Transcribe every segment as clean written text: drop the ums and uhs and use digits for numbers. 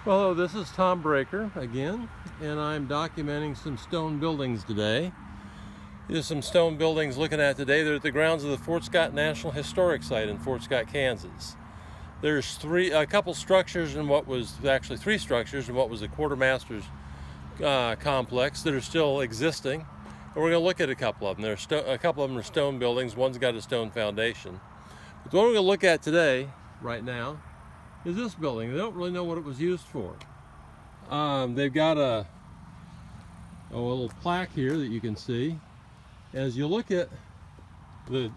Well, hello, this is Tom Breaker again, and I'm documenting some stone buildings today. There's some stone buildings looking at today. They're at the grounds of the Fort Scott National Historic Site in Fort Scott, Kansas. There's a couple structures in what was actually three structures in what was the quartermaster's complex that are still existing, and we're going to look at a couple of them. A couple of them are stone buildings. One's got a stone foundation. But the one we're going to look at today, right now, is this building. They don't really know what it was used for. They've got a little plaque here that you can see. As you look at the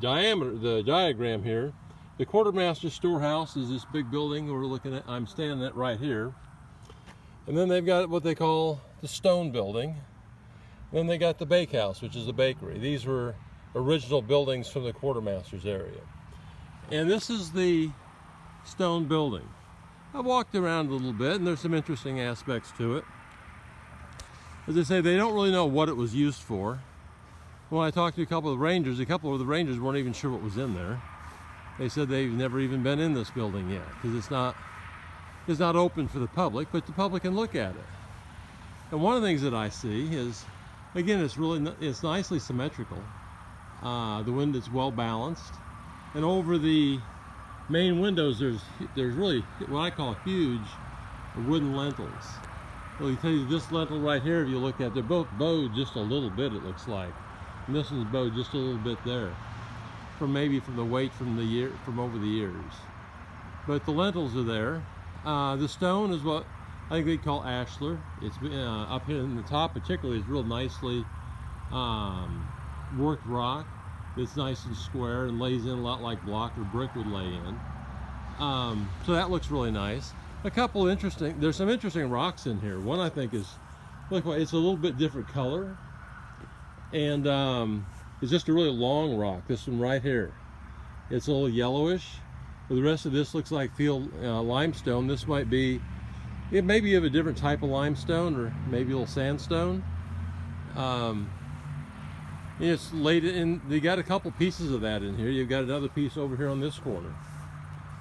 diagram here, the quartermaster storehouse is this big building we're looking at. I'm standing at right here. And then they've got what they call the stone building. Then they got the bakehouse, which is the bakery. These were original buildings from the quartermaster's area. And this is the stone building. I walked around a little bit, and there's some interesting aspects to it. As I say, they don't really know what it was used for. When I talked to a couple of the rangers weren't even sure what was in there. They said they've never even been in this building yet because it's not open for the public, but the public can look at it. And one of the things that I see is, again, it's nicely symmetrical. The window's well balanced, and over the main windows there's really what I call huge wooden lentils. Well, you tell you this lentil right here, if you look at, they're both bowed just a little bit, it looks like, and this one's bowed just a little bit there, from the weight from over the years. But the lentils are there. The stone is what I think they call ashlar. It's up here in the top, particularly, is real nicely worked rock. It's nice and square and lays in a lot like block or brick would lay in. So that looks really nice. There's some interesting rocks in here. One I think is, it's a little bit different color. And it's just a really long rock. This one right here. It's a little yellowish. But the rest of this looks like field limestone. This might be, it may be of a different type of limestone or maybe a little sandstone. It's laid in, they got a couple pieces of that in here. You've got another piece over here on this corner.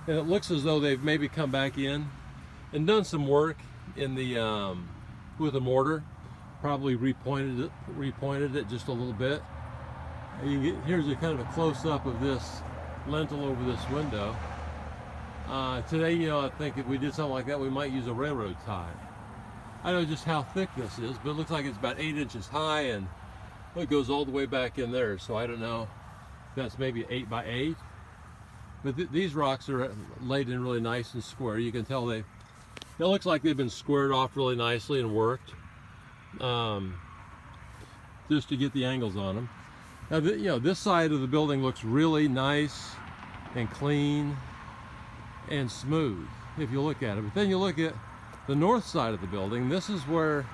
And it looks as though they've maybe come back in and done some work in the with a mortar. Probably repointed it just a little bit. And here's a kind of a close-up of this lentil over this window. Today, I think if we did something like that, we might use a railroad tie. I don't know just how thick this is, but it looks like it's about 8 inches high, and it goes all the way back in there, so I don't know if that's maybe 8 by 8. But these rocks are laid in really nice and square. You can tell it looks like they've been squared off really nicely and worked, just to get the angles on them. Now, this side of the building looks really nice and clean and smooth if you look at it. But then you look at the north side of the building. This is where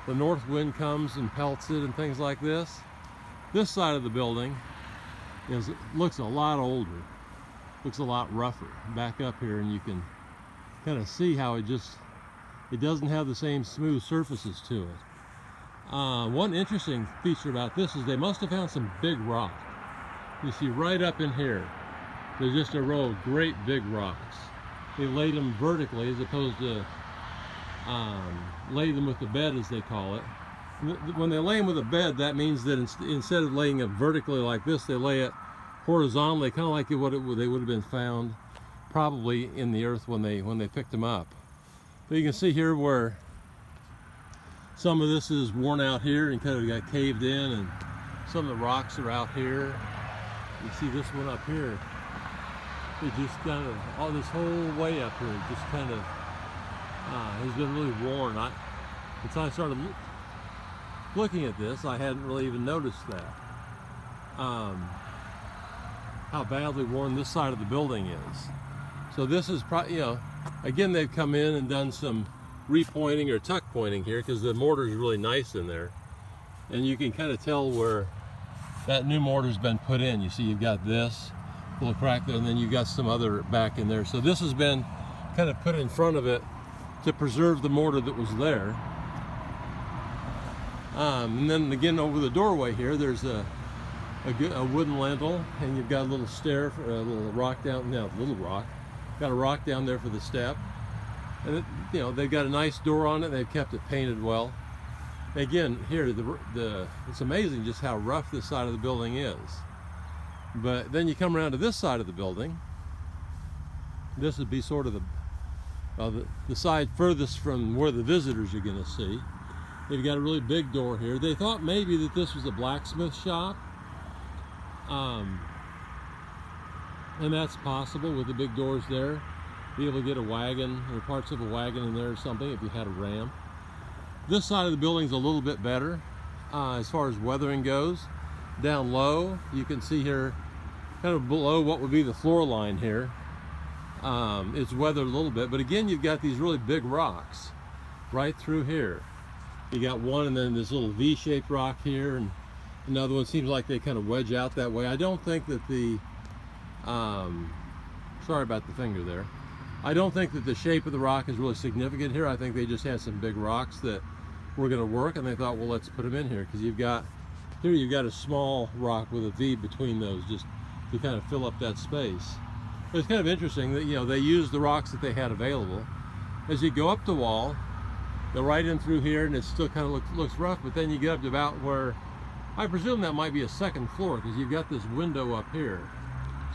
the north wind comes and pelts it and things like this. This side of the building looks a lot older, looks a lot rougher. Back up here and you can kind of see how it doesn't have the same smooth surfaces to it. One interesting feature about this is they must have found some big rock. You see right up in here, there's just a row of great big rocks. They laid them vertically as opposed to lay them with the bed, as they call it. When they lay them with a bed, that means that instead of laying it vertically like this, they lay it horizontally, kind of like they would have been found probably in the earth when they picked them up. But you can see here where some of this is worn out here and kind of got caved in, and some of the rocks are out here. You see this one up here. It just kind of, all this whole way up here, just kind of has been really worn. Until I started looking at this, I hadn't really even noticed that. How badly worn this side of the building is. So this is probably, again, they've come in and done some repointing or tuck pointing here because the mortar is really nice in there. And you can kind of tell where that new mortar's been put in. You see you've got this little crack there, and then you've got some other back in there. So this has been kind of put in front of it to preserve the mortar that was there. And then again over the doorway here, there's a wooden lintel, and you've got a little stair, a little rock down, no, little rock. Got a rock down there for the step. And it, you know, they've got a nice door on it. They've kept it painted well. Again, here it's amazing just how rough this side of the building is. But then you come around to this side of the building. This would be sort of the side furthest from where the visitors are going to see. They've got a really big door here. They thought maybe that this was a blacksmith shop. And that's possible with the big doors there. Be able to get a wagon or parts of a wagon in there or something if you had a ram. This side of the building is a little bit better as far as weathering goes. Down low, you can see here, kind of below what would be the floor line here. It's weathered a little bit, but again, you've got these really big rocks right through here. You got one, and then this little V-shaped rock here, and another one. Seems like they kind of wedge out that way. I don't think that the sorry about the finger there. I don't think that the shape of the rock is really significant here. I think they just had some big rocks that were going to work, and they thought, well, let's put them in here, because you've got a small rock with a V between those, just to kind of fill up that space. But it's kind of interesting that, you know, they used the rocks that they had available. As you go up the wall, go right in through here, and it still kind of looks rough, but then you get up to about where, I presume that might be a second floor, because you've got this window up here.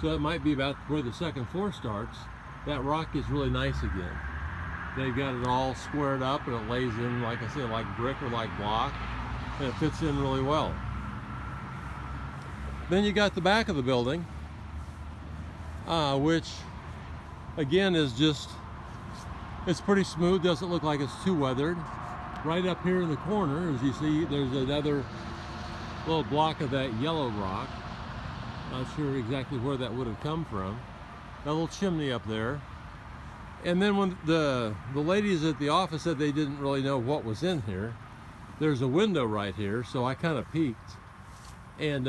So that might be about where the second floor starts. That rock is really nice again. They've got it all squared up, and it lays in, like I said, like brick or like block, and it fits in really well. Then you got the back of the building, which again is just, it's pretty smooth, doesn't look like it's too weathered. Right up here in the corner, as you see, there's another little block of that yellow rock. Not sure exactly where that would have come from. That little chimney up there. And then when the ladies at the office said they didn't really know what was in here, there's a window right here, so I kind of peeked. And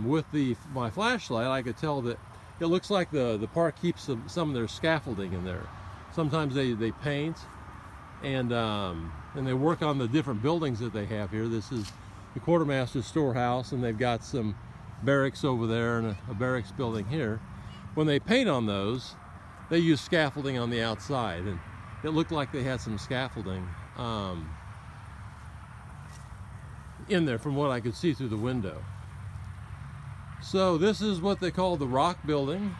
with my flashlight, I could tell that it looks like the park keeps some of their scaffolding in there. Sometimes they paint, and they work on the different buildings that they have here. This is the quartermaster's storehouse, and they've got some barracks over there and a barracks building here. When they paint on those, they use scaffolding on the outside, and it looked like they had some scaffolding in there from what I could see through the window. So this is what they call the Rock Building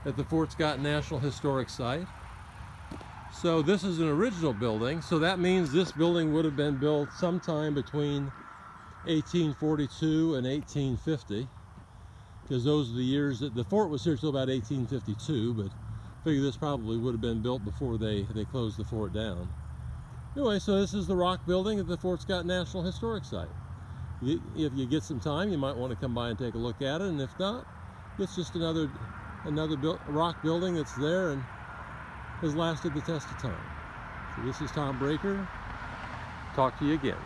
at the Fort Scott National Historic Site. So this is an original building, so that means this building would have been built sometime between 1842 and 1850, because those are the years that the fort was here till about 1852, but I figure this probably would have been built before they closed the fort down. Anyway, so this is the Rock Building at the Fort Scott National Historic Site. If you get some time, you might want to come by and take a look at it, and if not, it's just another rock building that's there and has lasted the test of time. So this is Tom Breaker. Talk to you again.